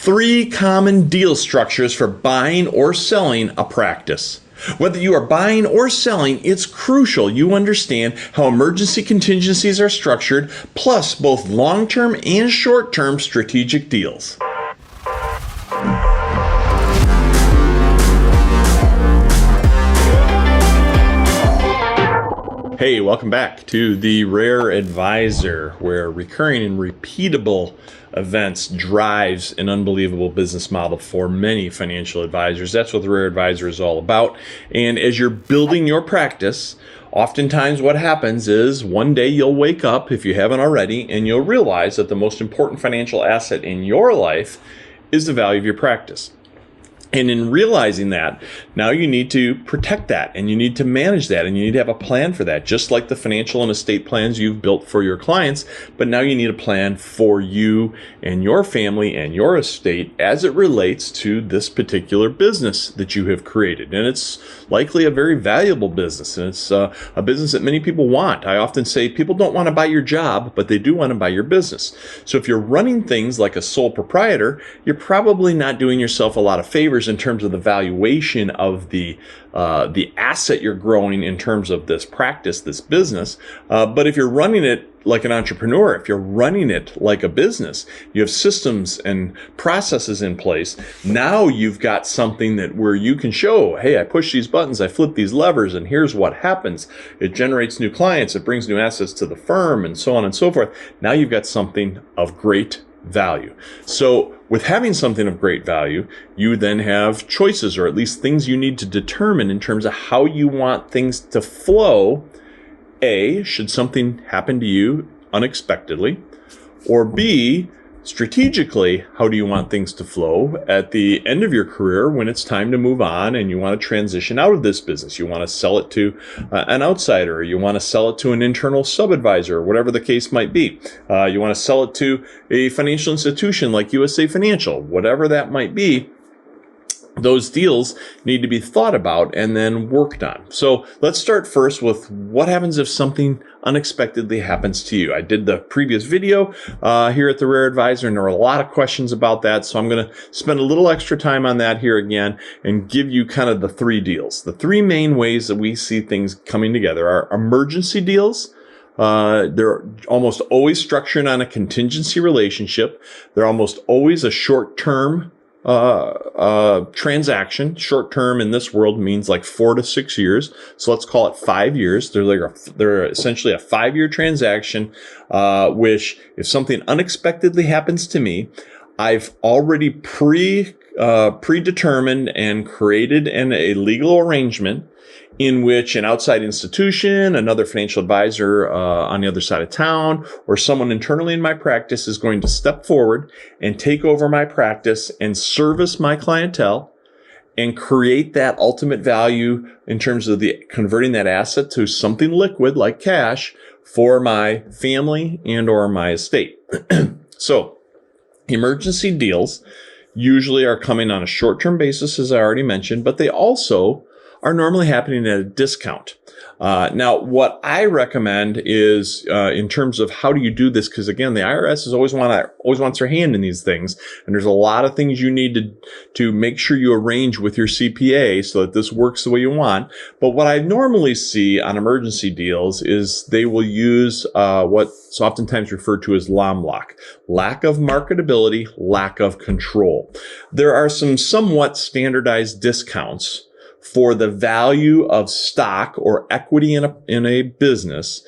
3 common deal structures for buying or selling a practice. Whether you are buying or selling, it's crucial you understand how emergency contingencies are structured, plus both long-term and short-term strategic deals. Hey, welcome back to the Rare Advisor, where recurring and repeatable events drives an unbelievable business model for many financial advisors. That's what the Rare Advisor is all about. And as you're building your practice, oftentimes what happens is one day you'll wake up, if you haven't already, and you'll realize that the most important financial asset in your life is the value of your practice. And in realizing that, now you need to protect that, and you need to manage that, and you need to have a plan for that, just like the financial and estate plans you've built for your clients. But now you need a plan for you and your family and your estate as it relates to this particular business that you have created. And it's likely a very valuable business, and it's a business that many people want. I often say people don't want to buy your job, but they do want to buy your business. So if you're running things like a sole proprietor, you're probably not doing yourself a lot of favors in terms of the valuation of the asset you're growing in terms of this practice, this business. But if you're running it like an entrepreneur, if you're running it like a business, you have systems and processes in place. Now you've got something that where you can show, hey, I push these buttons, I flip these levers, and here's what happens. It generates new clients, it brings new assets to the firm, and so on and so forth. Now you've got something of great value. So with having something of great value, you then have choices, or at least things you need to determine in terms of how you want things to flow. A, should something happen to you unexpectedly? Or B, strategically, how do you want things to flow at the end of your career when it's time to move on and you want to transition out of this business? You want to sell it to an outsider, or you want to sell it to an internal sub-advisor, whatever the case might be. You want to sell it to a financial institution like USA Financial, whatever that might be. Those deals need to be thought about and then worked on. So let's start first with what happens if something unexpectedly happens to you. I did the previous video here at the Rare Advisor, and there were a lot of questions about that. So I'm going to spend a little extra time on that here again and give you kind of the 3 deals. The 3 main ways that we see things coming together are emergency deals. They're almost always structured on a contingency relationship. They're almost always a short-term transaction. Short term in this world means like 4 to 6 years. So let's call it 5 years. They're essentially a 5-year transaction, which if something unexpectedly happens to me, I've already predetermined and created a legal arrangement in which an outside institution, another financial advisor on the other side of town, or someone internally in my practice is going to step forward and take over my practice and service my clientele and create that ultimate value in terms of the converting that asset to something liquid like cash for my family and or my estate. So emergency deals usually are coming on a short-term basis, as I already mentioned, but they also are normally happening at a discount. Now, what I recommend is in terms of how do you do this, because again, the IRS always wants their hand in these things, and there's a lot of things you need to make sure you arrange with your CPA so that this works the way you want. But what I normally see on emergency deals is they will use what's oftentimes referred to as LOMLOC, lack of marketability, lack of control. There are some somewhat standardized discounts for the value of stock or equity in a business,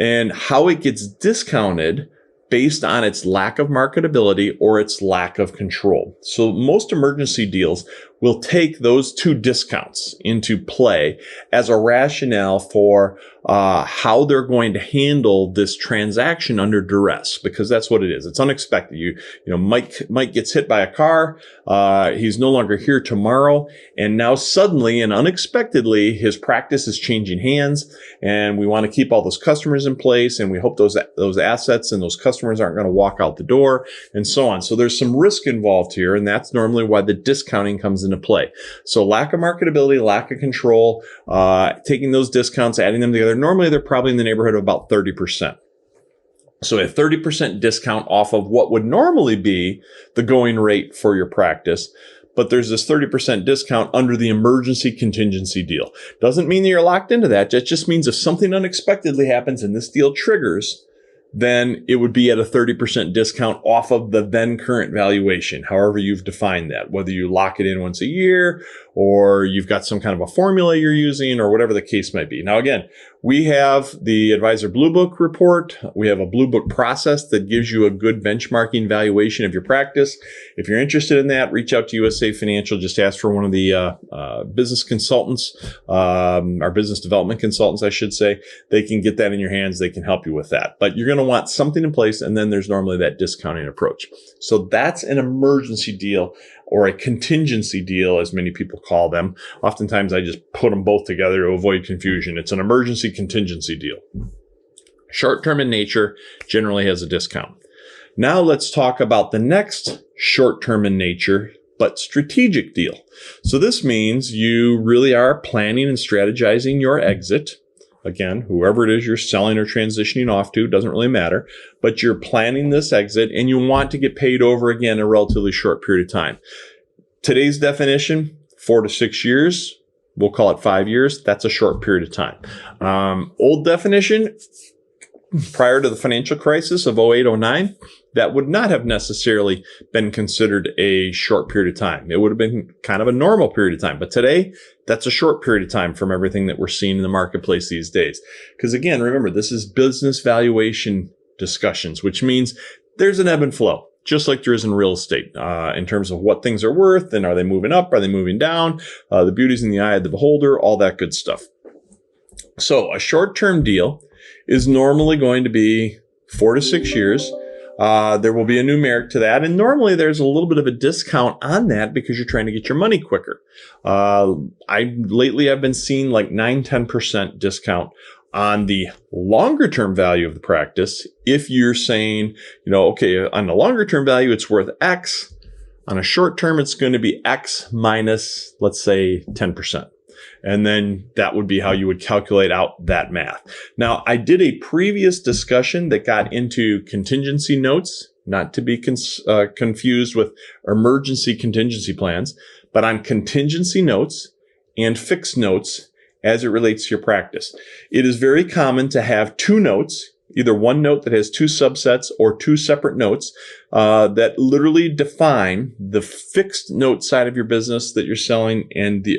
and how it gets discounted based on its lack of marketability or its lack of control. So most emergency deals will take those 2 discounts into play as a rationale for how they're going to handle this transaction under duress, because that's what it is. It's unexpected. You know, Mike gets hit by a car. He's no longer here tomorrow, and now suddenly and unexpectedly, his practice is changing hands, and we want to keep all those customers in place, and we hope those assets and those customers aren't going to walk out the door, and so on. So there's some risk involved here, and that's normally why the discounting comes into play. So lack of marketability, lack of control, taking those discounts, adding them together. Normally, they're probably in the neighborhood of about 30%. So a 30% discount off of what would normally be the going rate for your practice. But there's this 30% discount under the emergency contingency deal. Doesn't mean that you're locked into that. That just means if something unexpectedly happens and this deal triggers, then it would be at a 30% discount off of the then current valuation, however you've defined that, whether you lock it in once a year or you've got some kind of a formula you're using or whatever the case might be. Now, again, we have the Advisor Blue Book report. We have a Blue Book process that gives you a good benchmarking valuation of your practice. If you're interested in that, reach out to USA Financial. Just ask for one of the business consultants, our business development consultants, I should say. They can get that in your hands. They can help you with that. But you're going to want something in place, and then there's normally that discounting approach. So that's an emergency deal or a contingency deal, as many people call them. Oftentimes, I just put them both together to avoid confusion. It's an emergency contingency deal. Short-term in nature, generally has a discount. Now let's talk about the next short-term in nature, but strategic deal. So this means you really are planning and strategizing your exit. Again, whoever it is you're selling or transitioning off to, doesn't really matter, but you're planning this exit and you want to get paid over again in a relatively short period of time. Today's definition, 4 to 6 years. We'll call it 5 years. That's a short period of time. Old definition, prior to the financial crisis of 08, 09, that would not have necessarily been considered a short period of time. It would have been kind of a normal period of time. But today, that's a short period of time from everything that we're seeing in the marketplace these days. Because again, remember, this is business valuation discussions, which means there's an ebb and flow, just like there is in real estate, in terms of what things are worth and are they moving up, are they moving down, the beauty's in the eye of the beholder, all that good stuff. So a short-term deal is normally going to be 4 to 6 years. There will be a numeric to that. And normally there's a little bit of a discount on that because you're trying to get your money quicker. Lately I've been seeing like 9-10% discount on the longer term value of the practice. If you're saying, okay, on the longer term value, it's worth X. On a short term, it's going to be X minus, let's say, 10%. And then that would be how you would calculate out that math. Now, I did a previous discussion that got into contingency notes, not to be confused with emergency contingency plans, but on contingency notes and fixed notes as it relates to your practice. It is very common to have two notes, either one note that has two subsets or two separate notes that literally define the fixed note side of your business that you're selling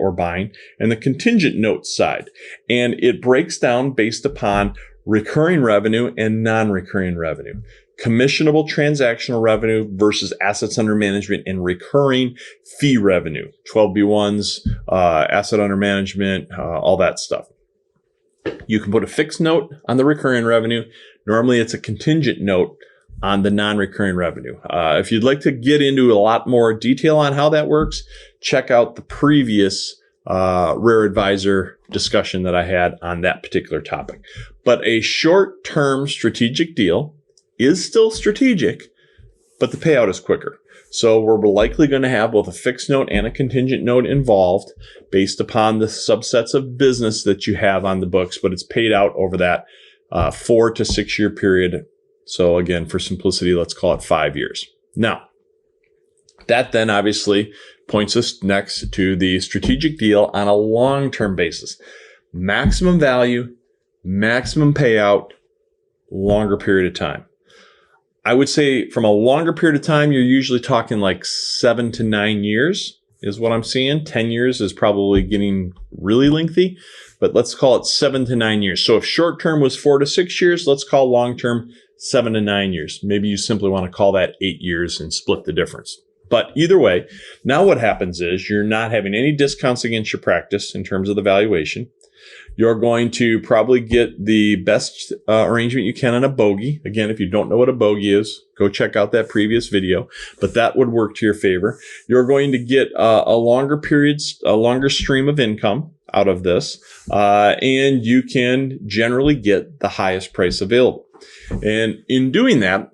or buying, and the contingent note side. And it breaks down based upon recurring revenue and non-recurring revenue. Commissionable transactional revenue versus assets under management and recurring fee revenue, 12B1s, asset under management, all that stuff. You can put a fixed note on the recurring revenue. Normally, it's a contingent note on the non-recurring revenue. If you'd like to get into a lot more detail on how that works, check out the previous Rare Advisor discussion that I had on that particular topic. But a short-term strategic deal is still strategic, but the payout is quicker. So we're likely going to have both a fixed note and a contingent note involved based upon the subsets of business that you have on the books, but it's paid out over that 4 to 6 year period. So again, for simplicity, let's call it 5 years. Now, that then obviously points us next to the strategic deal on a long-term basis. Maximum value, maximum payout, longer period of time. I would say from a longer period of time, you're usually talking like 7 to 9 years is what I'm seeing. 10 years is probably getting really lengthy, but let's call it 7 to 9 years. So if short term was 4 to 6 years, let's call long term 7 to 9 years. Maybe you simply want to call that 8 years and split the difference. But either way, now what happens is you're not having any discounts against your practice in terms of the valuation. You're going to probably get the best arrangement you can on a bogey. Again, if you don't know what a bogey is, go check out that previous video, but that would work to your favor. You're going to get a longer stream of income out of this, and you can generally get the highest price available. And in doing that,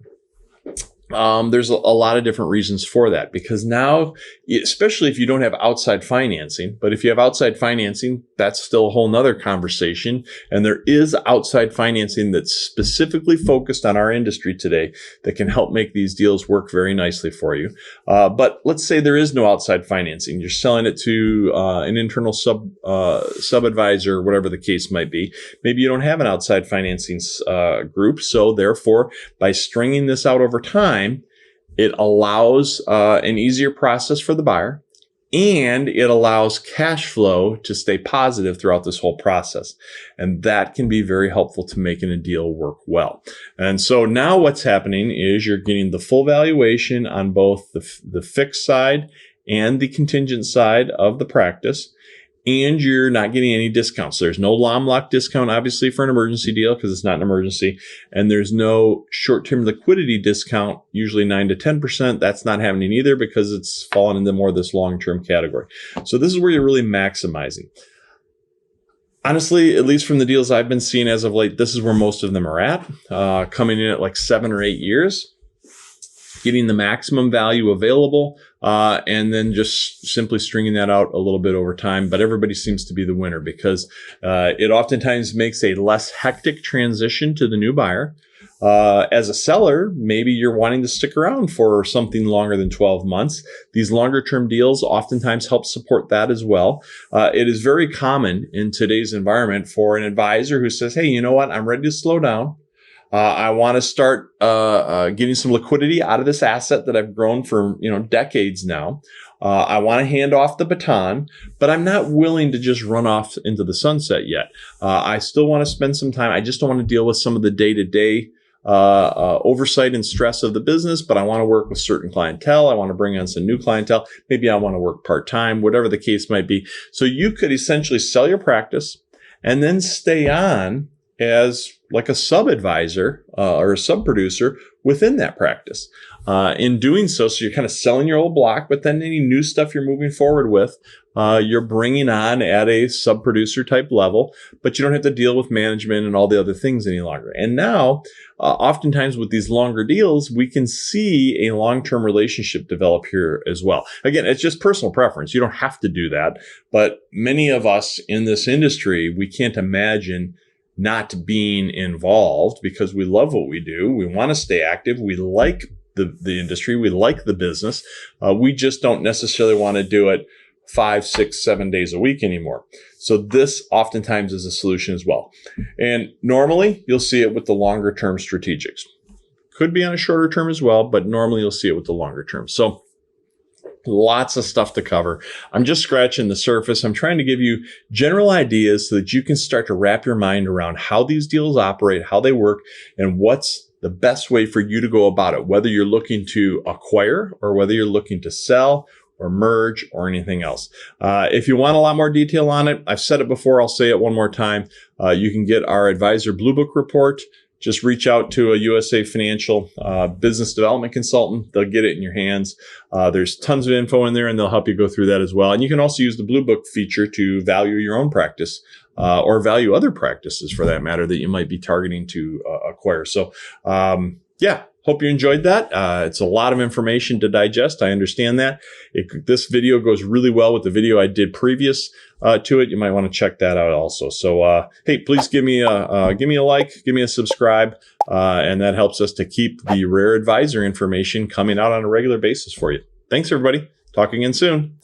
There's a lot of different reasons for that, because now, especially if you don't have outside financing, but if you have outside financing, that's still a whole nother conversation. And there is outside financing that's specifically focused on our industry today that can help make these deals work very nicely for you. But let's say there is no outside financing. You're selling it to an internal sub-advisor, whatever the case might be. Maybe you don't have an outside financing group. So therefore, by stringing this out over time, it allows an easier process for the buyer, and it allows cash flow to stay positive throughout this whole process. And that can be very helpful to making a deal work well. And so now what's happening is you're getting the full valuation on both the fixed side and the contingent side of the practice. And you're not getting any discounts. There's no LOM-lock discount, obviously, for an emergency deal because it's not an emergency. And there's no short-term liquidity discount, usually 9 to 10%. That's not happening either because it's fallen into more of this long-term category. So this is where you're really maximizing. Honestly, at least from the deals I've been seeing as of late, this is where most of them are at, coming in at like 7 or 8 years. Getting the maximum value available, and then just simply stringing that out a little bit over time. But everybody seems to be the winner because it oftentimes makes a less hectic transition to the new buyer. As a seller, maybe you're wanting to stick around for something longer than 12 months. These longer term deals oftentimes help support that as well. It is very common in today's environment for an advisor who says, hey, you know what? I'm ready to slow down. I want to start getting some liquidity out of this asset that I've grown for decades now. I want to hand off the baton, but I'm not willing to just run off into the sunset yet. I still want to spend some time. I just don't want to deal with some of the day-to-day oversight and stress of the business, but I want to work with certain clientele. I want to bring on some new clientele. Maybe I want to work part-time, whatever the case might be. So you could essentially sell your practice and then stay on as like a sub-advisor or a sub-producer within that practice. In doing so you're kind of selling your old block, but then any new stuff you're moving forward with, you're bringing on at a sub-producer type level, but you don't have to deal with management and all the other things any longer. And now, oftentimes with these longer deals, we can see a long-term relationship develop here as well. Again, it's just personal preference. You don't have to do that, but many of us in this industry, we can't imagine not being involved because we love what we do. We want to stay active. We like the industry. We like the business. We just don't necessarily want to do it 5, 6, 7 days a week anymore. So this oftentimes is a solution as well. And normally you'll see it with the longer term strategics. Could be on a shorter term as well, but normally you'll see it with the longer term. So lots of stuff to cover. I'm just scratching the surface. I'm trying to give you general ideas so that you can start to wrap your mind around how these deals operate, how they work, and what's the best way for you to go about it, whether you're looking to acquire or whether you're looking to sell or merge or anything else. If you want a lot more detail on it, I've said it before, I'll say it one more time. You can get our Advisor Blue Book report. Just reach out to a USA Financial business development consultant. They'll get it in your hands. There's tons of info in there, and they'll help you go through that as well. And you can also use the Blue Book feature to value your own practice or value other practices, for that matter, that you might be targeting to acquire. So, hope you enjoyed that. It's a lot of information to digest. I understand that. This video goes really well with the video I did previous to it. You might want to check that out also. So, hey, please give me a like, give me a subscribe, and that helps us to keep the Rare Advisor information coming out on a regular basis for you. Thanks, everybody. Talk again soon.